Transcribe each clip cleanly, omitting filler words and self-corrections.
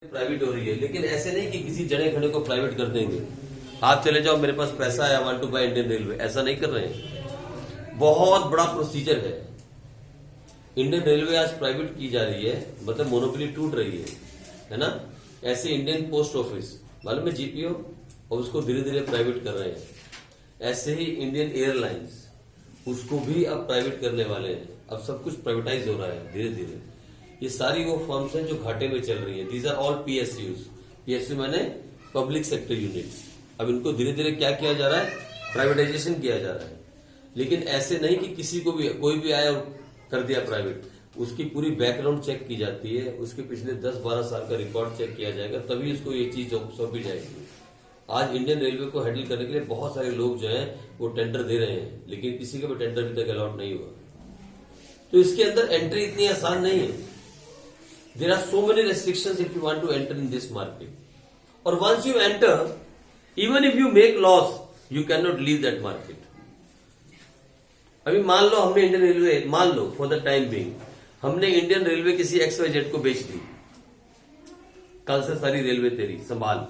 Private हो रही है, लेकिन ऐसे नहीं कि किसी जने खने को प्राइवेट कर देंगे। आप चले जाओ, मेरे पास पैसा है, I want to buy Indian railway, ऐसा नहीं कर रहे हैं। बहुत बड़ा प्रोसीजर है। इंडियन रेलवे आज प्राइवेट की जा रही है, मतलब मोनोपोली टूट रही है ना। ऐसे इंडियन पोस्ट ऑफिस मालूम है जीपीओ, और उसको धीरे धीरे प्राइवेट कर रहे हैं। ऐसे ही इंडियन एयरलाइंस, उसको भी अब प्राइवेट करने वाले हैं। अब सब कुछ प्राइवेटाइज हो रहा है धीरे धीरे। ये सारी वो फर्म्स हैं जो घाटे में चल रही हैं। These are all PSUs. PSU माने पब्लिक सेक्टर यूनिट्स। अब इनको धीरे धीरे क्या किया जा रहा है, प्राइवेटाइजेशन किया जा रहा है। लेकिन ऐसे नहीं कि किसी को भी कोई भी आया और कर दिया प्राइवेट। उसकी पूरी बैकग्राउंड चेक की जाती है, उसके पिछले 10-12 साल का रिकॉर्ड चेक किया जाएगा, तभी उसको ये चीज सौंपी जाएगी। आज इंडियन रेलवे को हैंडल करने के लिए बहुत सारे लोग जो हैं वो टेंडर दे रहे हैं, लेकिन किसी का भी टेंडर अभी तक अलॉट नहीं हुआ। तो इसके अंदर एंट्री इतनी आसान नहीं है। There are so many restrictions if you want to enter in this market. Or once you enter, even if you make loss, you cannot leave that market. अभी मान लो हमने इंडियन रेलवे, मान लो फॉर द टाइम बीइंग हमने Indian railway किसी XYZ को बेच दी। कल से सारी रेलवे तेरी संभाल।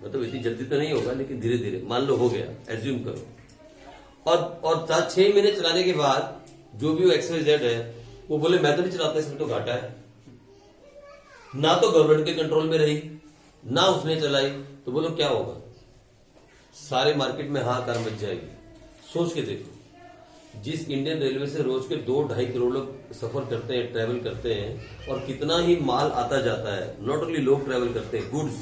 मतलब इतनी जल्दी तो नहीं होगा, लेकिन धीरे धीरे मान लो हो गया, एज्यूम करो। और 6 महीने चलाने के बाद जो भी वो XYZ है वो बोले मैं तो नहीं चलाता, इसमें तो घाटा है। ना तो गवर्नमेंट के कंट्रोल में रही, ना उसने चलाई, तो बोलो क्या होगा। सारे मार्केट में हाहाकार मच जाएगी। सोच के देखो, जिस इंडियन रेलवे से रोज के 2-2.5 करोड़ लोग सफर करते हैं, ट्रेवल करते हैं, और कितना ही माल आता जाता है। नॉट ओनली लोग ट्रेवल करते हैं, गुड्स,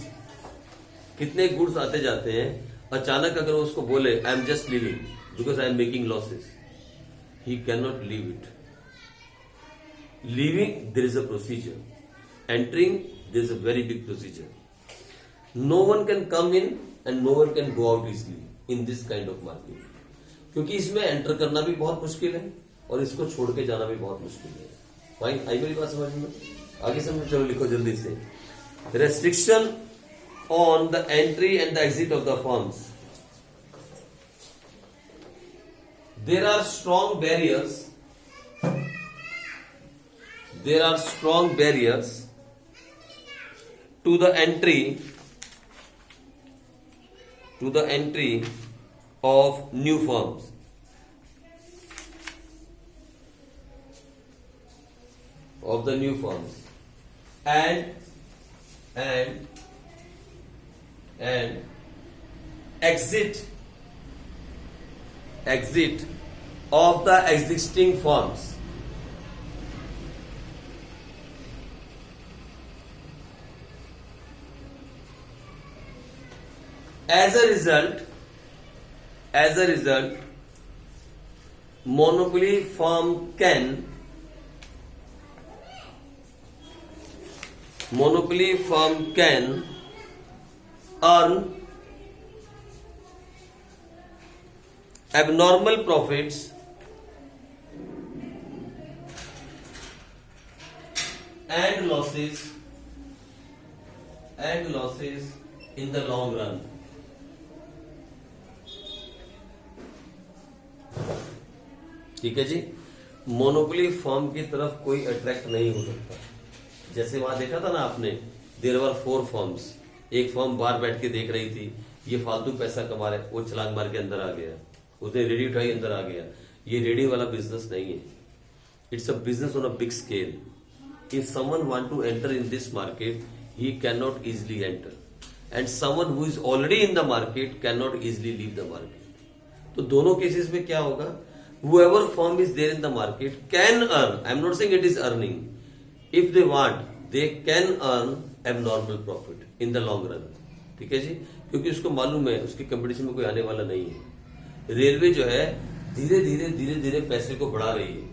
कितने गुड्स आते जाते हैं। अचानक अगर उसको बोले I am just leaving because I am making losses, he can not leave it. Leaving there is a procedure, entering there is a very big procedure. No one can come in and no one can go out easily in this kind of market, क्योंकि इसमें enter करना भी बहुत मुश्किल है और इसको छोड़ के जाना भी बहुत मुश्किल है। फाइन, आई मेरी बात समझ में? आगे समझ, चलो लिखो जल्दी से। Restriction on the entry and the exit of the firms. There are strong barriers, there are strong barriers to the entry of new firms. And exit of the existing firms. As a result, monopoly firm can earn abnormal profits and losses in the long run. ठीक है जी। Monopoly firm की तरफ कोई attract नहीं हो सकता। जैसे वहां देखा था ना आपने, देयर वर 4 फर्म्स। एक फर्म बाहर बैठ के देख रही थी, ये फालतू पैसा कमा रहे, वो छलांग मार के अंदर आ गया, उसने रेडी उठाई, अंदर आ गया। ये रेडी वाला बिजनेस नहीं है, it's a business on a big scale. If someone want to enter in this market, he can not easily enter, and someone who is already in the market can not easily leave the market. तो दोनों cases में क्या होगा, whoever firm is there in the market can earn, I am not saying it is earning, if they want they can earn abnormal profit in the long run। ठीक है जी, क्योंकि उसको मालूम है उसकी कंपटीशन में कोई आने वाला नहीं है। रेलवे जो है धीरे धीरे पैसे को बढ़ा रही है।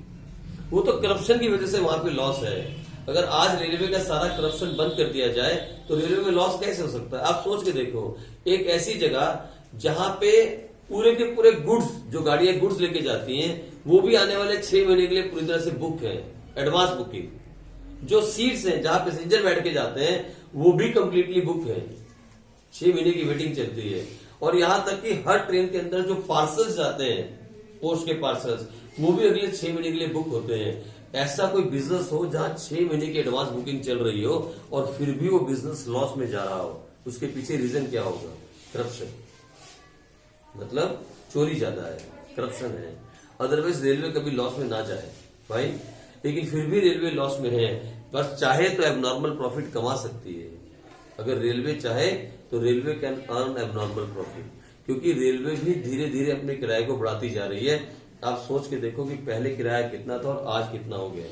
वो तो करप्शन की वजह से वहां पे लॉस है। अगर आज रेलवे का सारा करप्शन बंद कर दिया जाए तो रेलवे में लॉस कैसे हो सकता है। आप सोच के देखो, एक ऐसी जगह जहां पे पूरे के पूरे गुड्स, जो गाड़ियां गुड्स लेके जाती हैं, वो भी आने वाले 6 महीने के लिए पूरी तरह से बुक है, एडवांस बुकिंग। जो सीट्स हैं जहां पैसेंजर बैठ के जाते हैं वो भी कंप्लीटली बुक है, 6 महीने की वेटिंग चलती है। और यहां तक कि हर ट्रेन के अंदर जो पार्सल्स जाते हैं, पोस्ट के पार्सल्स, वो भी अगले 6 महीने के लिए बुक होते हैं। ऐसा कोई बिजनेस हो जहां 6 महीने की एडवांस बुकिंग चल रही हो और फिर भी वो बिजनेस लॉस में जा रहा हो, उसके पीछे रीजन क्या होगा? करप्शन, मतलब चोरी ज्यादा है, करप्शन है। अदरवाइज रेलवे कभी लॉस में ना जाए भाई, लेकिन फिर भी रेलवे लॉस में है। बस चाहे तो एबनॉर्मल प्रॉफिट कमा सकती है। अगर रेलवे चाहे तो railway can earn abnormal profit, क्योंकि रेलवे भी धीरे धीरे अपने किराए को बढ़ाती जा रही है। आप सोच के देखो कि पहले किराया कितना था और आज कितना हो गया।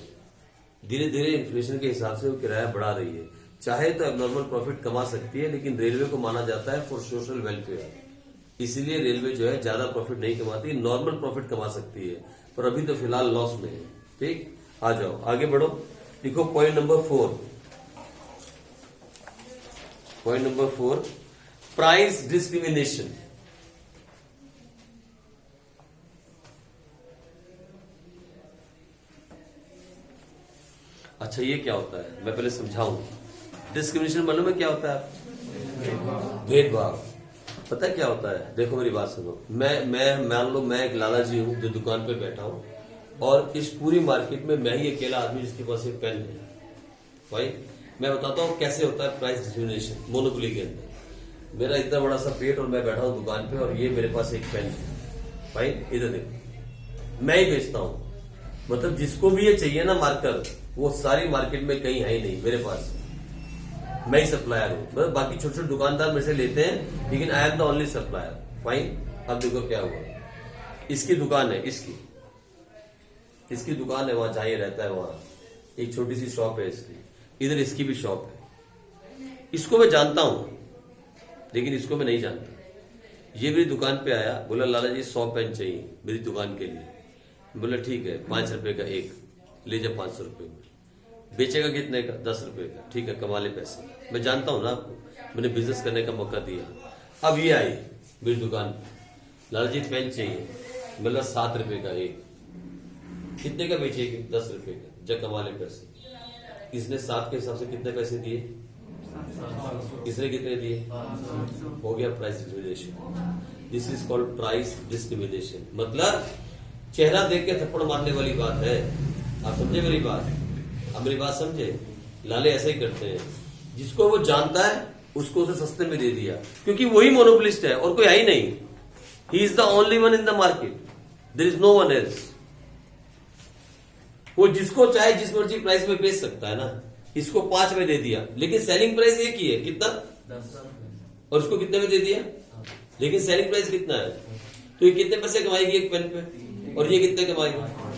धीरे धीरे इन्फ्लेशन के हिसाब से वो किराया बढ़ा रही है। चाहे तो एबनॉर्मल प्रॉफिट कमा सकती है, लेकिन रेलवे को माना जाता है फॉर सोशल वेलफेयर, इसीलिए रेलवे जो है ज्यादा प्रॉफिट नहीं कमाती, नॉर्मल प्रॉफिट कमा सकती है, पर अभी तो फिलहाल लॉस में है। ठीक, आ जाओ आगे बढ़ो, लिखो point number 4। Point number 4, price discrimination. अच्छा, ये क्या होता है मैं पहले समझाऊं। डिस्क्रिमिनेशन मालूम है क्या होता है? भेदभाव। पता है क्या होता है? देखो मेरी बात सुनो। मैं मान लो मैं एक लाला जी हूं जो दुकान पे बैठा हूं, और इस पूरी मार्केट में मैं ही अकेला आदमी जिसके पास एक पेन है। भाई मैं बताता हूं कैसे होता है प्राइस डिस्क्रिमिनेशन मोनोपोली के अंदर। मेरा इतना बड़ा सा पेट और मैं बैठा हूं दुकान पे, और ये मेरे पास एक पेन है। भाई इधर देखो, मैं ही बेचता हूं, मतलब जिसको भी ये चाहिए ना मार्कर, वो सारी मार्केट में कहीं है ही नहीं, मेरे पास मैं ही सप्लायर हूं। मतलब बाकी छोटे छोटे दुकानदार मेरे से लेते हैं, लेकिन I am the only supplier. Fine, अब देखो क्या हुआ। इसकी दुकान है, इसकी दुकान है, वहां जहां रहता है वहां एक छोटी सी शॉप है इसकी, इधर इसकी भी शॉप है। इसको मैं जानता हूं, लेकिन इसको मैं नहीं जानता। ये मेरी दुकान पे आया, बोला लाला जी 100 पेन चाहिए मेरी दुकान के लिए। बोला ठीक है, 5 रुपए का एक, ले जा 500 रुपए में। बेचेगा कितने का? 10 रुपए का। ठीक है, कमा ले पैसे। मैं जानता हूं ना आपको, मैंने बिजनेस करने का मौका दिया। अब ये आई मेरी दुकान, लाला जी पेन चाहिए। बोला 7 रुपए का एक। कितने का बेचेगी? 10 रुपए का। जब कमा ले पैसे। इसने 7 के हिसाब से कितने पैसे दिए? इसने कितने दिए? हो गया price discrimination. This is called price discrimination. मतलब चेहरा देख के थप्पड़ मारने वाली बात है। आप समझे मेरी बात? अब मेरी बात समझे? लाले ऐसे ही करते हैं, जिसको वो जानता है उसको उसे सस्ते में दे दिया, क्योंकि वही मोनोपोलिस्ट है और कोई है ही नहीं। He is the only one in the market, there is no one else. वो जिसको चाहे जिस मर्जी प्राइस में बेच सकता है ना। इसको 5 में दे दिया, लेकिन सेलिंग प्राइस एक ही है, कितना? 10। और उसको कितने में दे दिया, लेकिन सेलिंग प्राइस कितना है? तो ये कितने पैसे कमाएगी एक पेन पे, और ये कितने कमाएगी?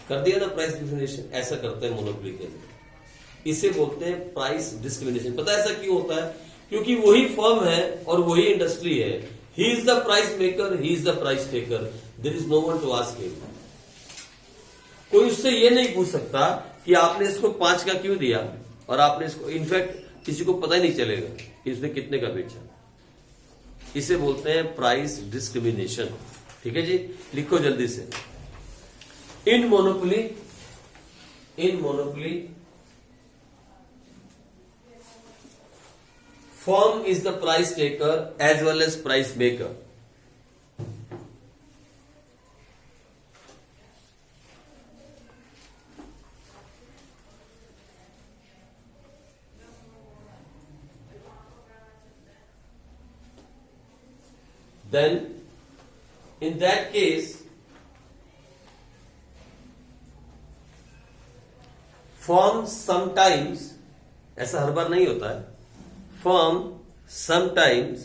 कर दिया ना प्राइस डिस्क्रिमिनेशन। ऐसा करते हैं मोनोपोली के अंदर, इसे बोलते हैं प्राइस डिस्क्रिमिनेशन। पता है ऐसा क्यों होता है? क्योंकि वही फर्म है और वही इंडस्ट्री है। He is the price maker, he is the price taker, there is no one to ask him. कोई उससे ये नहीं पूछ सकता कि आपने इसको 5 का क्यों दिया, और आपने इसको, इनफैक्ट किसी को पता ही नहीं चलेगा कि इसने कितने का बेचा। इसे बोलते हैं प्राइस डिस्क्रिमिनेशन। ठीक है जी, लिखो जल्दी से। इन monopoly firm is the price taker as well as price maker. Then in that case firm sometimes, ऐसा हर बार नहीं होता है, firm sometimes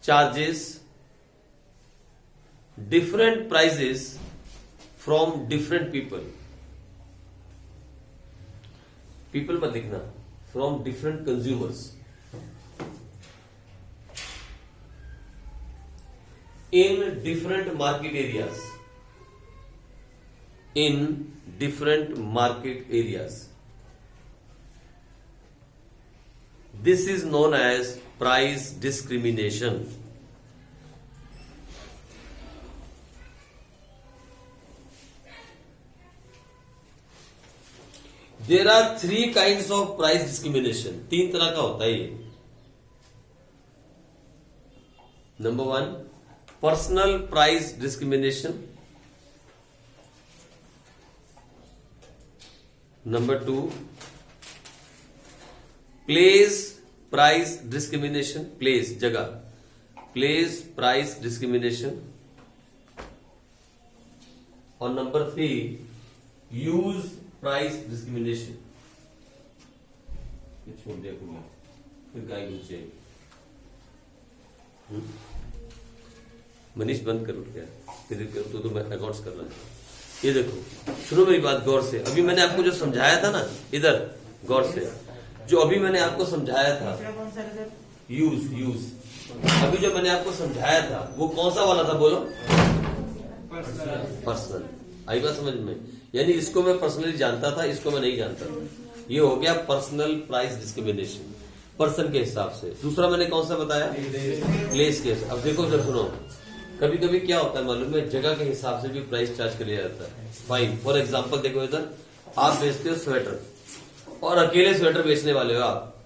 charges different prices from different people पर लिखना, from different consumers in different market areas. This is known as price discrimination. There are 3 kinds of price discrimination. 3 तरह का होता है ये। Number 1, personal price discrimination. Number 2, place price discrimination, place जगह, place price discrimination. और number 3, use price discrimination. ये छोड़ दिया खुला, फिर गाय घुस जाएगी। मनीष बंद करो क्या, फिर तो मैं अकाउंट्स कर रहा हूं। ये देखो, सुनो मेरी बात गौर से। अभी मैंने आपको जो समझाया था ना, इधर गौर से, जो अभी मैंने आपको समझाया था, यूज अभी जो मैंने आपको समझाया था वो कौन सा वाला था, बोलो? पर्सनल। आई बात समझ में? यानी इसको मैं पर्सनली जानता था, इसको मैं नहीं जानता था। ये हो गया पर्सनल प्राइस डिस्क्रिमिनेशन, पर्सन के हिसाब से। दूसरा मैंने कौन सा बताया? प्लेस के हिसाब। अब देखो जब सुनो, कभी कभी क्या होता है मालूम है, जगह के हिसाब से भी प्राइस चार्ज कर लिया जाता है। फाइन, फॉर एग्जाम्पल देखो इधर, आप बेचते हो स्वेटर और अकेले स्वेटर बेचने वाले हो। आप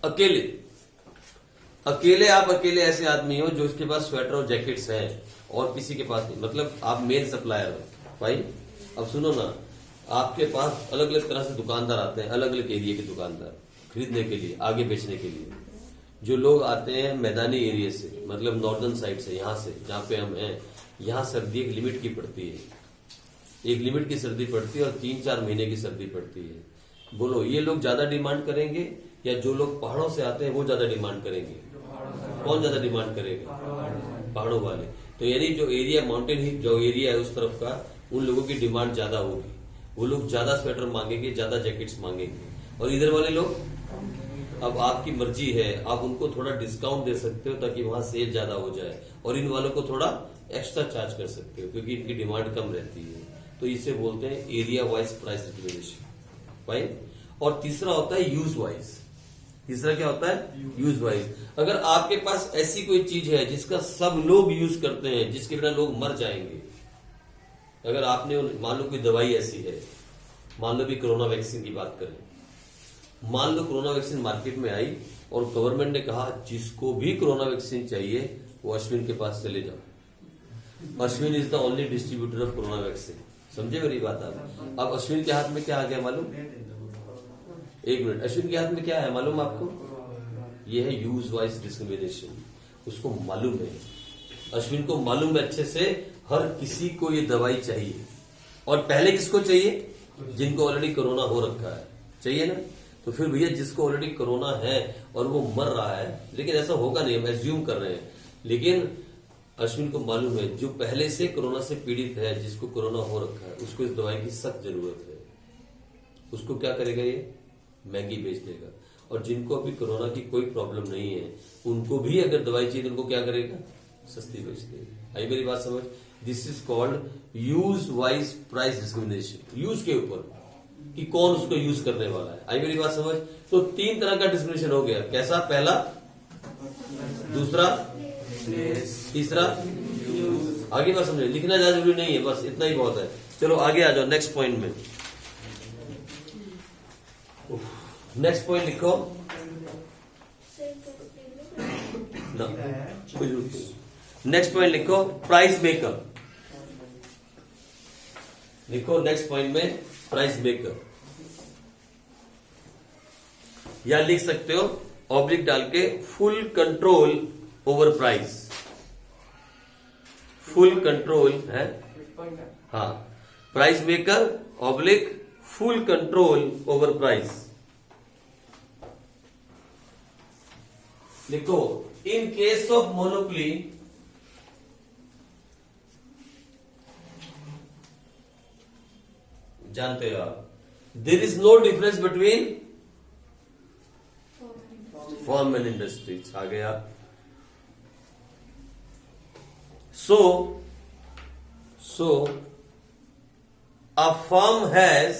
अकेले ऐसे आदमी हो जो इसके पास स्वेटर और जैकेट्स हैं और किसी के पास नहीं, मतलब आप मेन सप्लायर हो। फाइन, अब सुनो ना, आपके पास अलग अलग तरह से दुकानदार आते हैं, अलग अलग एरिया के दुकानदार, खरीदने के लिए, आगे बेचने के लिए। जो लोग आते हैं मैदानी एरिया से, मतलब नॉर्दर्न साइड से, यहाँ से जहाँ पे हम हैं, यहाँ सर्दी एक लिमिट की पड़ती है, एक लिमिट की सर्दी पड़ती है और 3-4 महीने की सर्दी पड़ती है। बोलो ये लोग ज्यादा डिमांड करेंगे या जो लोग पहाड़ों से आते हैं वो ज्यादा डिमांड करेंगे? कौन ज्यादा डिमांड करेगा? पहाड़ों वाले। तो यानी जो एरिया माउंटेन हिल जो एरिया है उस तरफ का, उन लोगों की डिमांड ज्यादा होगी, वो लोग ज्यादा स्वेटर मांगेंगे, ज्यादा जैकेट्स मांगेंगे। और इधर वाले लोग, अब आपकी मर्जी है, आप उनको थोड़ा डिस्काउंट दे सकते हो ताकि वहां सेल ज्यादा हो जाए, और इन वालों को थोड़ा एक्स्ट्रा चार्ज कर सकते हो क्योंकि इनकी डिमांड कम रहती है। तो इसे बोलते हैं area wise price discrimination. Fine. और तीसरा होता है यूज वाइज। तीसरा क्या होता है? Use wise. अगर आपके पास ऐसी कोई चीज है जिसका सब लोग यूज करते हैं, जिसके बिना लोग मर जाएंगे, अगर आपने, मान लो कोई दवाई ऐसी है, मान लो भी कोरोना वैक्सीन की बात करें, मान लो कोरोना वैक्सीन मार्केट में आई और गवर्नमेंट ने कहा जिसको भी कोरोना वैक्सीन चाहिए वो अश्विन के पास चले जाओ। Ashwin is the only distributor of corona vaccine. समझे मेरी बात आप? अब अश्विन के हाथ में क्या आ गया मालूम? एक मिनट, अश्विन के हाथ में क्या है मालूम आपको? ये है यूज वाइज डिस्क्रिमिनेशन। उसको मालूम है, अश्विन को मालूम है अच्छे से, हर किसी को ये दवाई चाहिए। और पहले किसको चाहिए? जिनको ऑलरेडी कोरोना हो रखा है, चाहिए ना? तो फिर भैया जिसको ऑलरेडी कोरोना है और वो मर रहा है, लेकिन ऐसा होगा नहीं, हम एज्यूम कर रहे हैं, लेकिन अश्विन को मालूम है जो पहले से कोरोना से पीड़ित है, जिसको कोरोना हो रखा है, उसको इस दवाई की सख्त जरूरत है। उसको क्या करेगा? ये महंगी बेच देगा। और जिनको अभी कोरोना की कोई प्रॉब्लम नहीं है, उनको भी अगर दवाई चाहिए तो उनको क्या करेगा? सस्ती बेच देगा। आई मेरी बात समझ? This is called use wise price discrimination. Use के ऊपर कि कौन उसको यूज करने वाला है। आई मेरी बात समझ? तो 3 तरह का डिस्क्रिमिनेशन हो गया। कैसा? पहला, दूसरा, तीसरा। आगे बात समझे, लिखना ज्यादा जरूरी नहीं है, बस इतना ही बहुत है। चलो आगे आ जाओ नेक्स्ट पॉइंट में। नेक्स्ट पॉइंट लिखो ना, नेक्स्ट पॉइंट लिखो प्राइस मेकर। लिखो नेक्स्ट पॉइंट में प्राइस मेकर, या लिख सकते हो ऑब्लिक डाल के full control over price. Full control है, हाँ, price maker oblique full control over price. लिखो इन केस ऑफ मोनोपोली, जानते हो आप, there is no difference between firm and industries. आ गया? So a firm has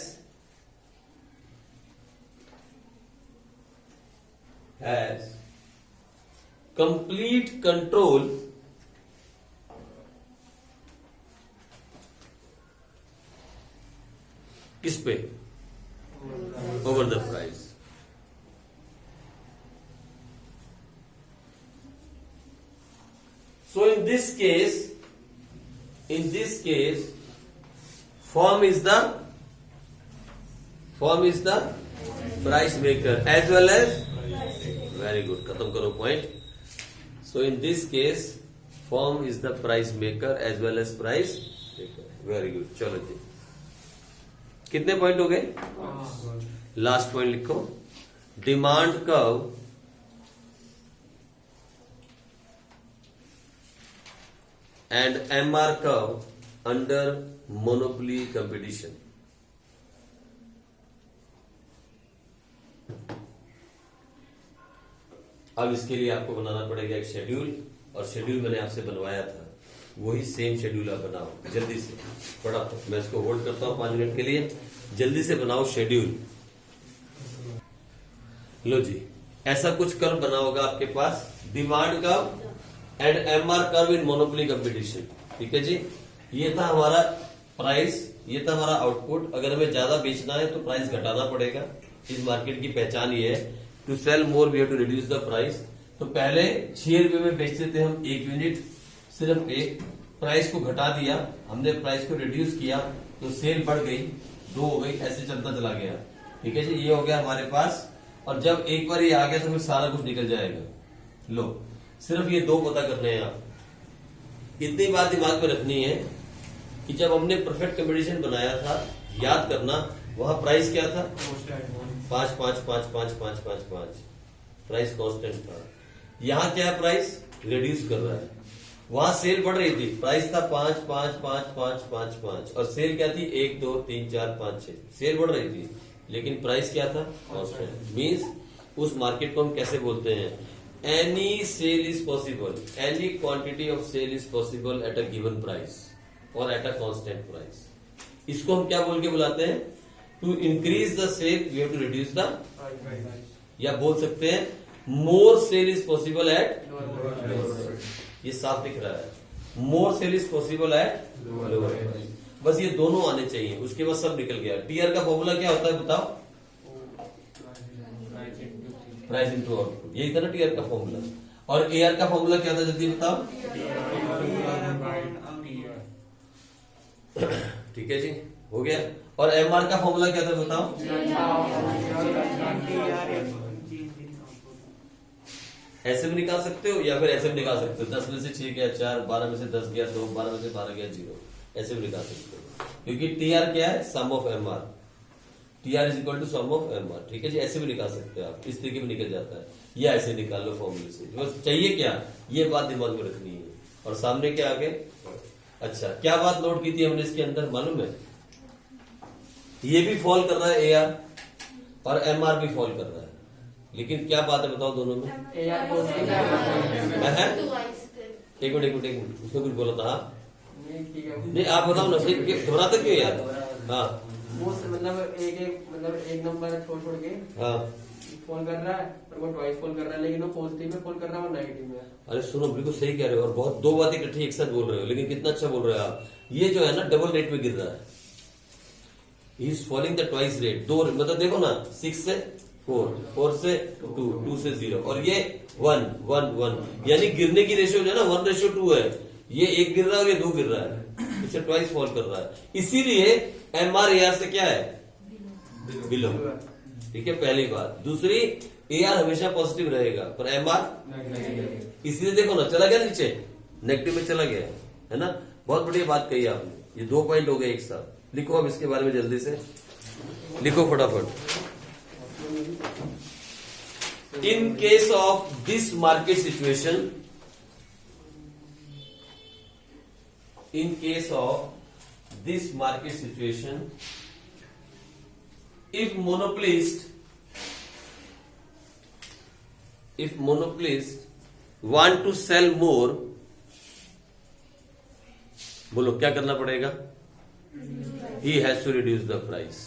complete control किस पे? Over the price. So in this case, firm is the firm is the price maker as well as, very good, खत्म करो point. So in this case firm is the price maker as well as price maker, very good. चलो जी, कितने point हो गए? Last point लिखो, demand curve and MR curve under monopoly competition। अब इसके लिए आपको बनाना पड़ेगा एक शेड्यूल, और शेड्यूल मैंने आपसे बनवाया था, वही सेम शेड्यूल आप बनाओ जल्दी से, फटाफट। मैं इसको होल्ड करता हूं 5 मिनट के लिए, जल्दी से बनाओ शेड्यूल। लो जी, ऐसा कुछ कर्व बना होगा आपके पास, demand curve and MR curve in monopoly competition. ठीक है जी, ये था हमारा प्राइस, ये था हमारा आउटपुट। अगर हमें ज्यादा बेचना है तो प्राइस घटाना पड़ेगा, इस मार्केट की पहचान ये है। To sell more we have to reduce the price. तो पहले 6 रुपए में बेचते थे हम 1 यूनिट, सिर्फ एक, प्राइस को घटा दिया हमने, प्राइस को रिड्यूस किया तो सेल बढ़ गई, 2 हो गई, ऐसे चलता चला गया। ठीक है जी, ये हो गया हमारे पास। और जब एक बार ये आ गया तो फिर सारा कुछ निकल जाएगा। लो, सिर्फ ये 2 पता करने हैं आप। इतनी बात दिमाग में रखनी है कि जब हमने परफेक्ट कंपटीशन बनाया था, याद करना, वहां प्राइस क्या था? 5 5 5 5 5 5 5, प्राइस कांस्टेंट था। यहां क्या है? प्राइस रिड्यूस कर रहा है। वहां सेल बढ़ रही थी, प्राइस था 5 5 5 5 5 5, और सेल क्या थी? 1 2 3 4 5 6, सेल बढ़ रही थी, लेकिन प्राइस क्या था? कांस्टेंट। मींस उस मार्केट को हम कैसे बोलते हैं? Any sale is possible, any quantity of sale is possible at a given price or at a constant price। इसको हम क्या बोल के बुलाते हैं? To increase the sale we have to reduce the price, या बोल सकते हैं more sale is possible at lower price। ये साफ दिख रहा है, more sale is possible at lower price। बस ये दोनों आने चाहिए, उसके बाद सब निकल गया। टीआर का फॉर्मूला क्या होता है बताओ? प्राइस इंटू आउटपुट, यही था ना टीआर का फॉर्मूला। और एआर का फॉर्मूला क्या था, जल्दी बताओ? ठीक है जी, हो गया। और एमआर का फॉर्मूला क्या था बताओ? ऐसे भी निकाल सकते हो या फिर ऐसे भी निकाल सकते हो, 10 में से 6 गया 4, 12 में से 10 गया 2, 12 में से 12 गया 0, ऐसे भी निकाल सकते हो। क्योंकि टीआर क्या है? Sum of MR, TR is equal to sum of MR. ठीक है जी, ऐसे भी निकाल सकते हो आप, इस तरीके में निकल जाता है, या ऐसे निकाल लो फॉर्मूले से। बस चाहिए क्या, ये बात दिमाग में रखनी है। और सामने क्या आगे? अच्छा, क्या बात नोट की थी हमने इसके अंदर मालूम है? ये भी फॉल कर रहा है एआर, और एमआर भी फॉल कर रहा है, लेकिन क्या बात है बताओ दोनों में? एक मिनट, उसने कुछ बोला था? नहीं, आप बताओ ना, घबराते क्यों यार? हाँ, मतलब एक नंबर छोड़ के हाँ फोन कर रहा है, और वो ट्वाइस फोन कर रहा है, लेकिन वो पॉजिटिव में फोन कर रहा है, वो नेगेटिव में। अरे सुनो, बिल्कुल सही कह रहे हो, और बहुत 2 बातें इकट्ठी एक साथ बोल रहे हो, लेकिन कितना अच्छा बोल रहे हो आप। ये जो है ना, डबल रेट में गिर रहा है, he is falling the twice rate. 2 मतलब देखो ना, 6 से 4, 4 से 2, 2 से 0, और ये 1 1 1, यानी गिरने की रेशियो जो है ना 1:2 है। ये 1 गिर रहा है और ये 2 गिर रहा है, इससे ट्वाइस फॉल कर रहा है। इसीलिए एमआर एआर से क्या है? बिलो। ठीक है, पहली बात। दूसरी, एआर हमेशा पॉजिटिव रहेगा पर एमआर, इसलिए देखो ना चला गया नीचे, नेगेटिव में चला गया है ना। बहुत बढ़िया बात कही आपने। ये 2 पॉइंट हो गए एक साथ। लिखो अब इसके बारे में जल्दी से, लिखो फटाफट। इन case of this market situation, in case of this market situation, if monopolist want to sell more, बोलो क्या करना पड़ेगा? He has to reduce the price।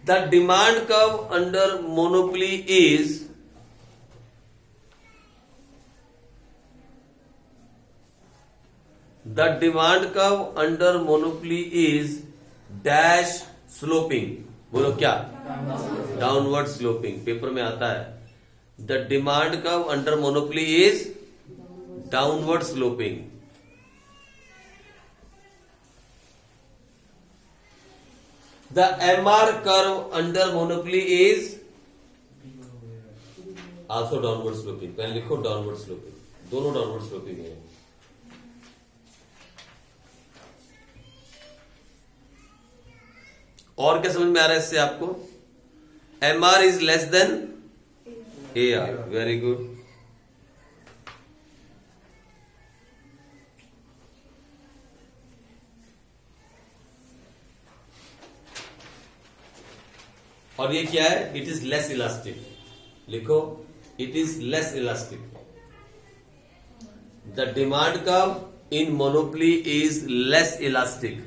The demand curve under monopoly is the demand curve under monopoly is dash sloping। बोलो क्या? Downward sloping. Paper में आता है the demand curve under monopoly is downward sloping. The MR curve under monopoly is also downward sloping. पहले लिखो downward sloping, दोनों downward sloping है। और क्या समझ में आ रहा है इससे आपको? MR is less than AR। Very good. और ये क्या है? It is less elastic. लिखो it is less elastic. The demand curve in monopoly is less elastic.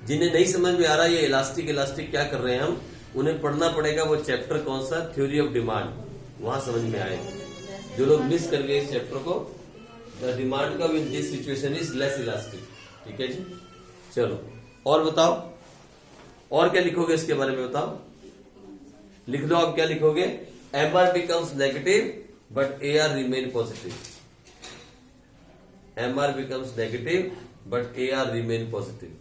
जिन्हें नहीं समझ में आ रहा ये इलास्टिक इलास्टिक क्या कर रहे हैं हम, उन्हें पढ़ना पड़ेगा वो चैप्टर कौन सा, थ्योरी ऑफ डिमांड, वहां समझ में आएगा। जो लोग मिस कर गए इस चैप्टर को, the demand curve in this situation is less elastic. ठीक है जी, चलो और बताओ, और क्या लिखोगे इसके बारे में बताओ? लिख दो आप, क्या लिखोगे? MR becomes negative but AR remain positive. MR becomes negative but AR remain positive.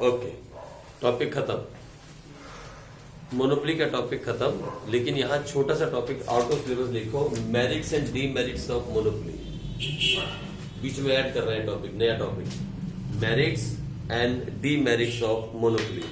Okay, topic खत्म, मोनोपोली का टॉपिक खत्म। लेकिन यहां छोटा सा टॉपिक आउट ऑफ सिलेबस लिखो, merits and demerits of monopoly. बीच में ऐड कर रहे हैं टॉपिक, नया topic, merits and demerits of monopoly.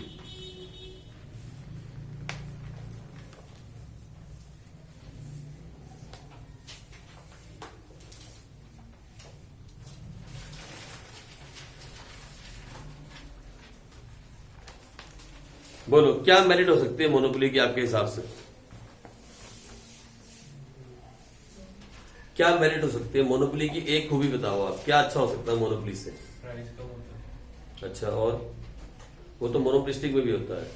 बोलो क्या मेरिट हो सकती है मोनोपोली की आपके हिसाब से? क्या मेरिट हो सकती है मोनोपोली की? एक खूबी बताओ आप, क्या अच्छा हो सकता है मोनोपोली से? अच्छा, और वो तो मोनोपोलिस्टिक में भी होता है,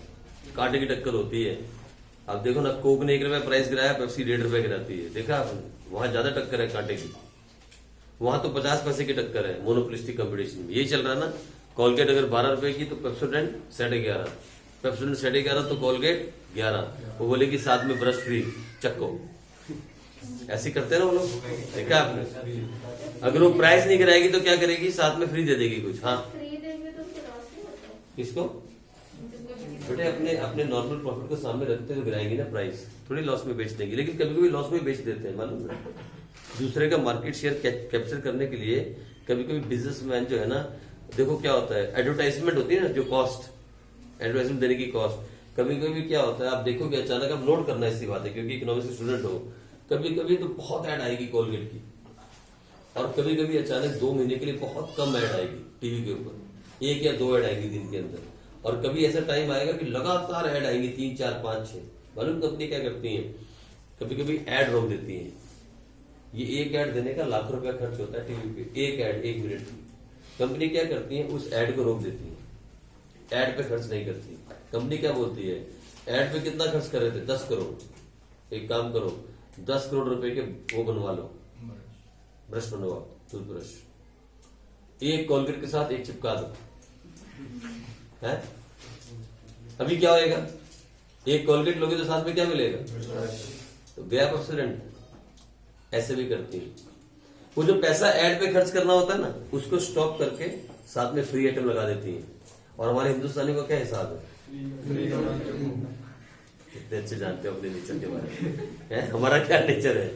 कांटे की टक्कर होती है। आप देखो ना, कोक ने 1 रुपए प्राइस गिराया, पेप्सी 1.5 रुपए गिराती है, देखा आपने? वहां ज्यादा टक्कर है कांटे की, वहां तो 50 पैसे की टक्कर है मोनोपोलिस्टिक कंपटीशन में। यही चल रहा है ना, कोलगेट अगर 12 रुपए की तो पेप्सोडेंट 11.5, पेप्सोडेंट 11.5 तो कोलगेट 11। वो बोले कि साथ में ब्रश फ्री, चक्को। ऐसे करते हैं ना वो लोग, देखा आपने? अगर वो प्राइस नहीं गिराएगी तो क्या करेगी? साथ में फ्री दे देगी कुछ। हाँ, किसको? बेटे अपने अपने नॉर्मल प्रॉफिट को सामने रखते हुए गिराएंगी ना प्राइस, थोड़ी लॉस में बेच देंगी। लेकिन कभी कभी लॉस में बेच देते हैं, मालूम है? दूसरे का मार्केट शेयर कैप्चर करने के लिए कभी कभी बिजनेसमैन जो है ना, देखो क्या होता है, एडवर्टाइजमेंट होती है ना, जो कॉस्ट, एडवर्टाइजमेंट देने की कॉस्ट, कभी कभी क्या होता है, आप देखोगे अचानक आप नोट करना ऐसी बात है, क्योंकि इकोनॉमिक्स के स्टूडेंट हो, कभी कभी तो बहुत ऐड आएगी कोलगेट की, और कभी कभी अचानक 2 महीने के लिए बहुत कम ऐड आएगी टीवी के ऊपर, 1 या 2 ऐड आएगी दिन के अंदर। और कभी ऐसा टाइम आएगा कि लगातार ऐड आएंगी 3, 4, 5, 6। मालूम कंपनी क्या करती है? कभी कभी ऐड रोक देती है। ये एक ऐड देने का लाख रुपया खर्च होता है टीवी पे, एक ऐड 1 मिनट की। कंपनी क्या करती है? उस ऐड को रोक देती है, ऐड पे खर्च नहीं करती। कंपनी क्या बोलती है? ऐड पे कितना खर्च कर रहे थे? 10 करोड़। एक काम करो, 10 करोड़ रुपए के वो बनवा लो, ब्रश बनवाओ, टूथब्रश, एक कोलगेट के साथ एक चिपका दो, है? अभी क्या होएगा? एक कोलगेट लोगे तो साथ में क्या मिलेगा? तो गया पेप्सोडेंट। ऐसे भी करती है वो, जो पैसा ऐड पे खर्च करना होता है ना, उसको स्टॉप करके साथ में फ्री आइटम लगा देती है। और हमारे हिंदुस्तानी का क्या हिसाब है? कितने अच्छे जानते हो अपने नेचर के बारे में, है? हमारा क्या नेचर है?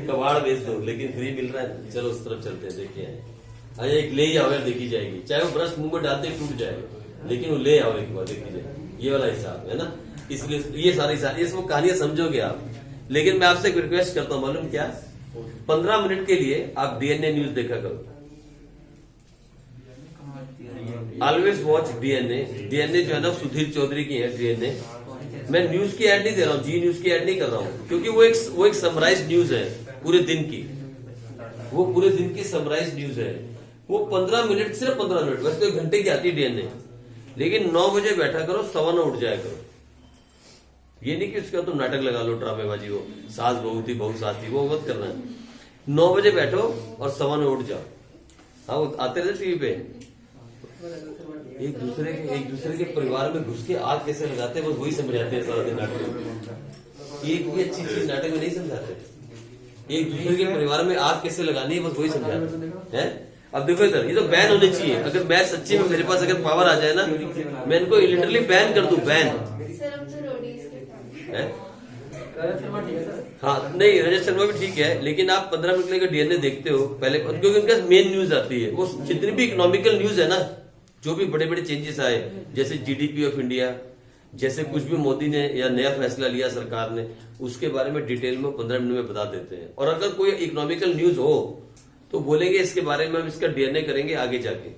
कबाड़ बेच दो लेकिन फ्री मिल रहा है, चलो उस तरफ चलते हैं, देखिए एक ले आओ यार, देखी जाएगी। चाहे वो ब्रश मुंह में डालते ही टूट जाएगा, लेकिन वो ले आओ एक बार, देखी जाएगी। ये वाला हिसाब है ना, इसलिए ये सारी वो कहानियां समझोगे आप। लेकिन मैं आपसे एक रिक्वेस्ट करता हूं, मालूम क्या? 15 मिनट के लिए आप डीएनए न्यूज देखा करो। Always watch DNA. डीएनए जो है ना, सुधीर चौधरी की है डीएनए। मैं न्यूज की ऐड नहीं दे रहा हूँ, जी न्यूज की ऐड नहीं कर रहा हूँ, क्योंकि वो एक समराइज न्यूज है पूरे दिन की, वो पूरे दिन की समराइज न्यूज है। वो 15 मिनट, सिर्फ 15 मिनट, वैसे तो 1 घंटे की आती है डीएनए, लेकिन 9 बजे बैठा करो, 9:15 उठ जाया करो। ये नहीं कि उसका तुम नाटक लगा लो, ड्रामेबाजी हो, सास बहू थी, बहू सास थी, वो मत करना है। 9 बजे बैठो और 9:15 उठ जाओ। हाँ, वो आते रहते टीवी पे, एक दूसरे के परिवार में घुस के आग कैसे लगाते हैं बस वही समझाते हैं सारा दिन नाटक में। एक भी अच्छी चीज नाटक में नहीं समझाते। एक दूसरे के परिवार में आग कैसे लगानी है बस वही समझाते हैं। अब देखो इधर ये तो बैन होने चाहिए। अगर मैं सच्ची में मेरे पास अगर पावर आ जाए ना मैं इनको लिटरली बैन कर दूं, बैन है। हाँ नहीं रजत शर्मा भी ठीक है, लेकिन आप 15 मिनट लेकर डीएनए देखते हो पहले, क्योंकि उनका मेन न्यूज आती है। वो जितनी भी इकोनॉमिकल न्यूज है ना, जो भी बड़े बड़े चेंजेस आए, जैसे जीडीपी ऑफ इंडिया, जैसे कुछ भी मोदी ने या नया फैसला लिया सरकार ने, उसके बारे में डिटेल में 15 मिनट में बता देते हैं। और अगर कोई इकोनॉमिकल न्यूज हो तो बोलेंगे इसके बारे में हम इसका डीएनए करेंगे आगे जाके,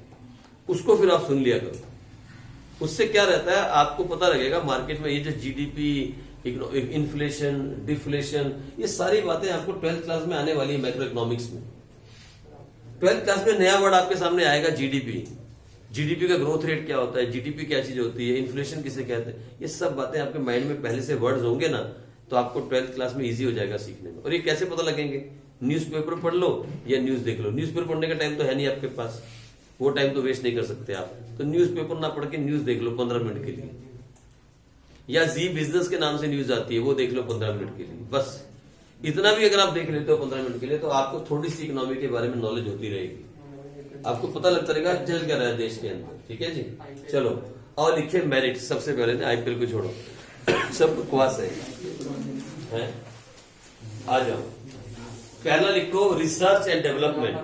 उसको फिर आप सुन लिया करो। उससे क्या रहता है आपको पता लगेगा मार्केट में ये जो जीडीपी, इन्फ्लेशन, डिफ्लेशन, ये सारी बातें आपको 12th क्लास में आने वाली है। मैक्रो इकोनॉमिक्स में 12th क्लास में नया वर्ड आपके सामने आएगा जीडीपी। जीडीपी का ग्रोथ रेट क्या होता है, जीडीपी क्या चीज होती है, इन्फ्लेशन किसे कहते हैं, ये सब बातें आपके माइंड में पहले से वर्ड्स होंगे ना, तो आपको 12th क्लास में इजी हो जाएगा सीखने में। और ये कैसे पता लगेंगे? न्यूज़पेपर पढ़ लो या न्यूज देख लो। न्यूज़पेपर पढ़ने का टाइम तो है नहीं आपके पास, वो टाइम तो वेस्ट नहीं कर सकते आप, तो न्यूज़पेपर ना पढ़ के न्यूज देख लो 15 मिनट के लिए, या जी बिजनेस के नाम से न्यूज आती है वो देख लो 15 मिनट के लिए। बस इतना भी अगर आप देख लेते हो 15 मिनट के लिए, तो आपको थोड़ी सी इकोनॉमी के बारे में नॉलेज होती रहेगी, आपको पता लगता रहेगा चल क्या रहा है देश के अंदर। ठीक है जी, चलो और लिखे मेरिट। सबसे पहले ना आईपीएल को छोड़ो, सब बकवास है। आ जाओ, पहला लिखो research and development.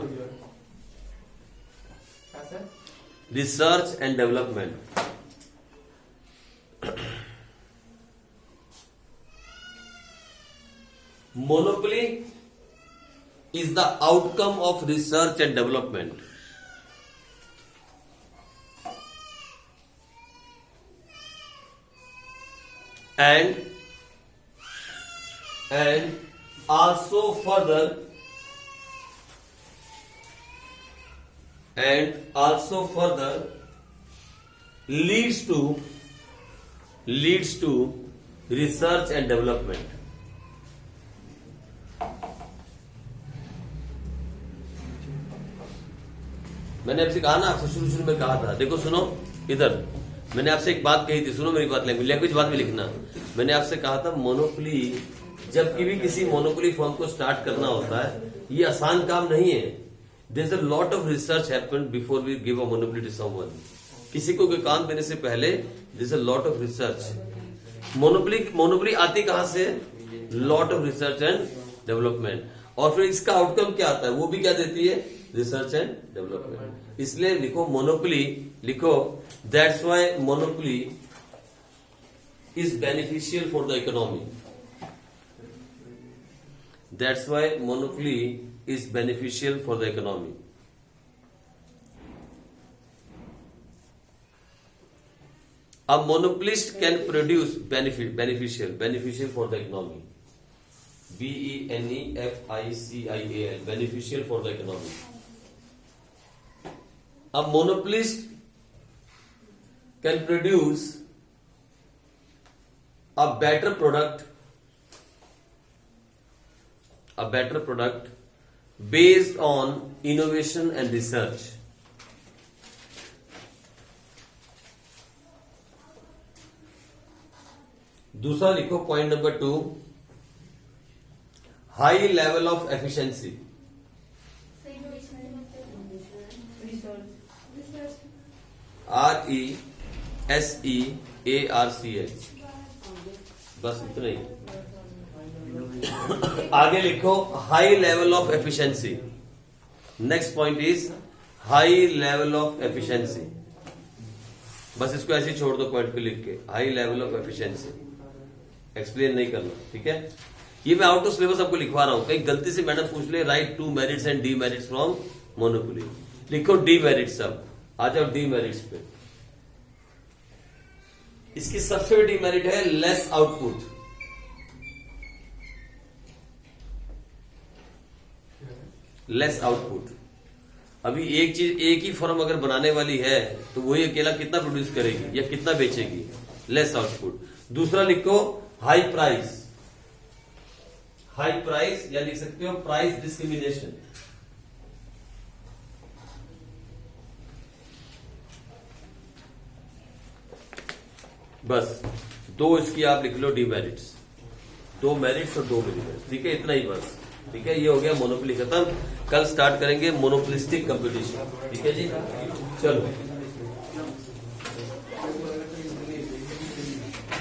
Research and development, monopoly is the outcome of research and development. And also further leads to research and development. मैंने आपसे कहा ना, आपसे शुरू में कहा था, देखो सुनो इधर, मैंने आपसे एक बात कही थी, सुनो मेरी बात, लैंग्वेज बाद में लिखना। मैंने आपसे कहा था मोनोपोली, जब भी किसी मोनोपोली फर्म को स्टार्ट करना होता है, ये आसान काम नहीं है। There is a lot of research happen before we give a monopoly to someone. किसी को कोई काम देने से पहले there is a lot of research. Monopoly आती कहां से? Lot of research and development. और फिर इसका आउटकम क्या आता है, वो भी क्या देती है? Research and development. इसलिए लिखो मोनोपोली, लिखो that's why monopoly is beneficial for the economy. That's why monopoly is beneficial for the economy. A monopolist can produce beneficial for the economy. BENEFICIAL, beneficial for the economy. A monopolist can produce a better product based on innovation and research. दूसरा लिखो point number 2, high level of efficiency. RESEARCH, बस इतना ही। आगे लिखो high level of efficiency. Next point is high level of efficiency. बस इसको ऐसे ही छोड़ दो पॉइंट पे लिख के, high level of efficiency. Explain नहीं करना, ठीक है। ये मैं आउट ऑफ सिलेबस आपको लिखवा रहा हूं, कहीं गलती से मैडम पूछ ले right 2 merits and demerits from monopoly. लिखो डीमेरिट्स। सब आ जाओ डीमेरिट्स पे। इसकी सबसे बड़ी डीमेरिट है लेस आउटपुट। Less output. अभी एक चीज, एक ही फर्म अगर बनाने वाली है तो वही अकेला कितना प्रोड्यूस करेगी या कितना बेचेगी? Less output. दूसरा लिखो हाई प्राइस। हाई प्राइस या लिख सकते हो प्राइस डिस्क्रिमिनेशन। बस 2 इसकी आप लिख लो डीमेरिट्स, 2 मेरिट्स और 2 डिमेरिट्स, ठीक है, इतना ही बस। ठीक है, ये हो गया मोनोपोली खत्म। कल स्टार्ट करेंगे मोनोपोलिस्टिक कंपटीशन। ठीक है जी, चलो।